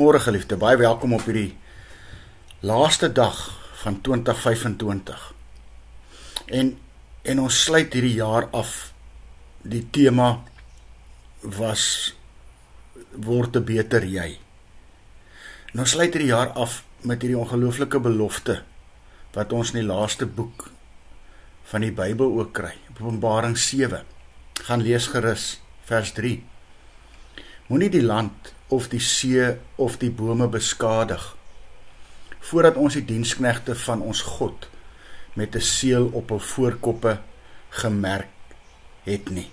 Môre geliefde, baie welkom op hierdie laaste dag van 2025. En ons sluit hierdie jaar af. Die tema was word 'n beter jy. En ons sluit hierdie jaar af met hierdie ongelooflike belofte wat ons in die laaste boek van die Bybel ook kry, Openbaring 7. Gaan lees gerus vers 3. Moenie die land of die see of die bome beskadig, voordat ons die diensknegte van ons God met 'n seël op hul voorkoppe gemerk het nie.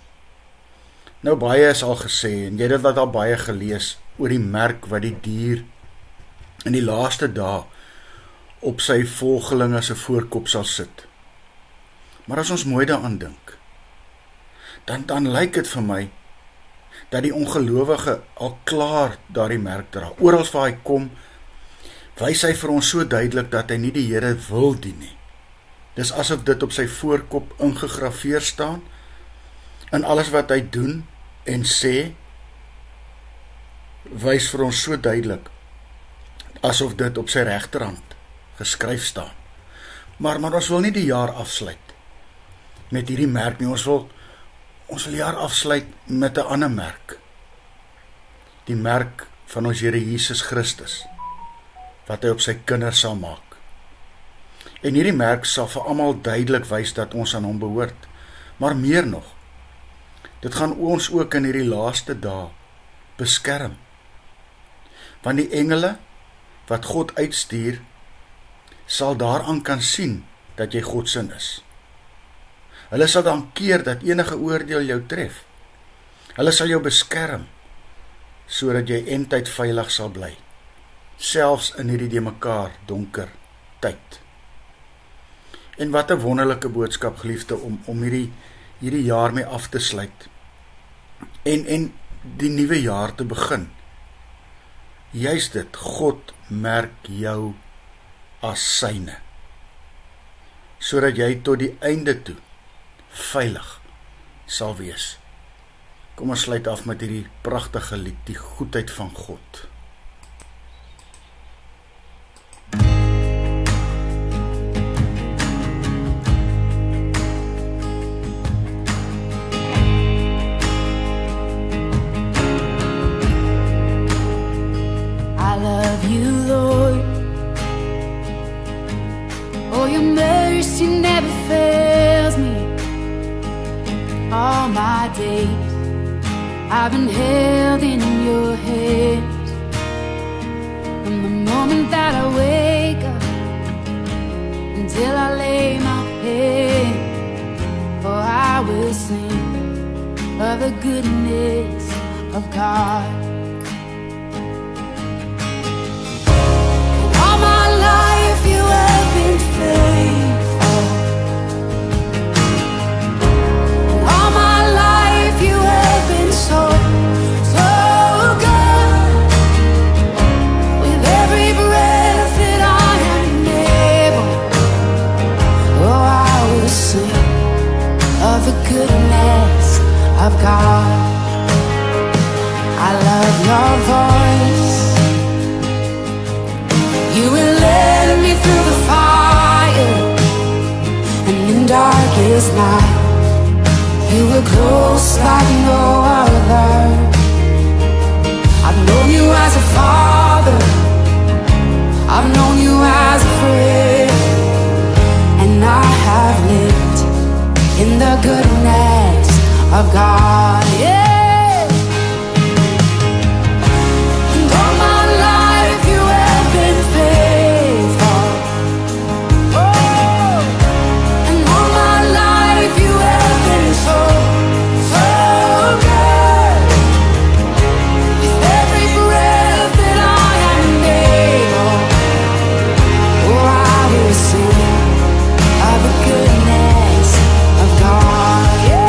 Nou baie is al gesê, en jy het dit al baie gelees, oor die merk wat die dier in die laaste dae op sy volgelinge se voorkop sal sit. Maar as ons mooi daaraan dink, dan lyk dit vir my, dat die ongelowige al klaar daardie merk dra. Oral waar hy kom, wys hy vir ons so duidelik dat hy nie die Here wil dien nie. Dis asof dit op sy voorkop ingegraveer staan, en alles wat hy doen en sê, wys vir ons so duidelik, asof dit op sy regterhand geskryf staan. Maar ons wil nie die jaar afsluit met hierdie merk nie, ons wil die jaar afsluit met 'n ander merk. Die merk van ons Here Jesus Christus, wat hy op sy kinders sal maak. En hierdie merk sal vir almal duidelik wys dat ons aan hom behoort. Maar meer nog, dit gaan ons ook in hierdie laaste dae beskerm. Want die engele wat God uitstuur, sal daaraan kan sien dat jy Godsin is. Hulle sal dan keer dat enige oordeel jou tref. Hulle sal jou beskerm, sodat jy eindtyd veilig sal bly, selfs in hierdie de mekaar donker tyd. En wat 'n wonderlike boodskap, geliefde, om hierdie jaar mee af te sluit, en die nuwe jaar te begin. Juist dit, God merk jou as syne, sodat jy tot die einde toe veilig sal wees. Kom ons sluit af met hierdie pragtige lied, die goedheid van God. I love you, Lord. Oh, your mercy never fails me. All my days I've been held in your hands. From the moment that I wake up until I lay my head, oh, I will sing of the goodness of God. And all my life you have been faithful. So good. With every breath that I am able, oh, I will sing of the goodness of God. I love your voice. You will lead me through the fire, and in darkest night you were close like no other. I've known you as a father, I've known you as a friend, and I have lived in the goodness of God. Yeah. And all my life you have been faithful. Oh, and all my life you have been so good. With every breath that I am able, oh, I will sing of the goodness of God. Yeah.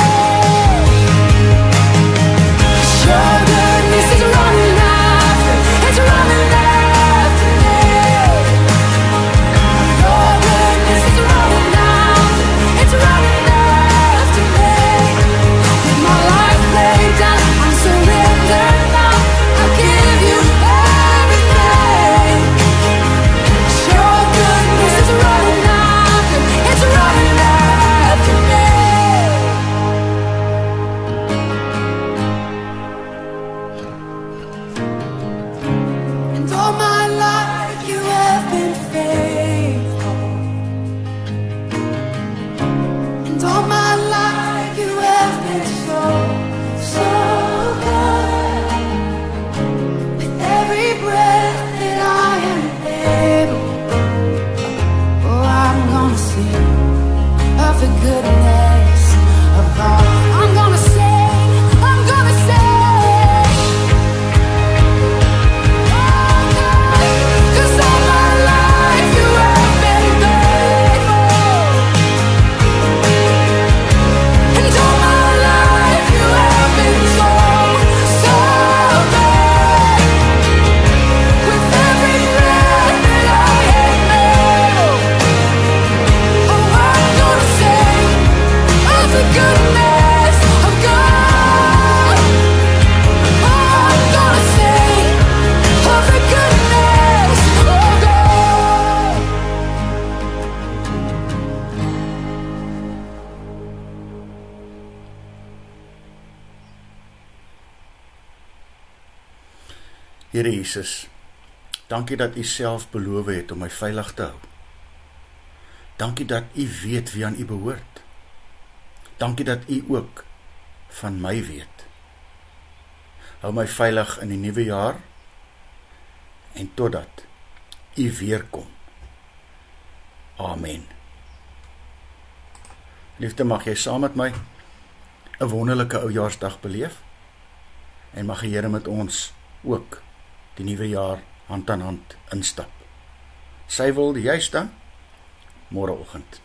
Here Jesus, dankie dat U self beloof het om my veilig te hou. Dankie dat U weet wie aan U behoort. Dankie dat U ook van my weet. Hou my veilig in die nuwe jaar en totdat U weer kom. Amen. Liefde, mag jy saam met my 'n wonderlike oujaarsdag beleef en mag die Here met ons ook die nuwe jaar hand aan hand instap. Sy wil juis dan môreoggend.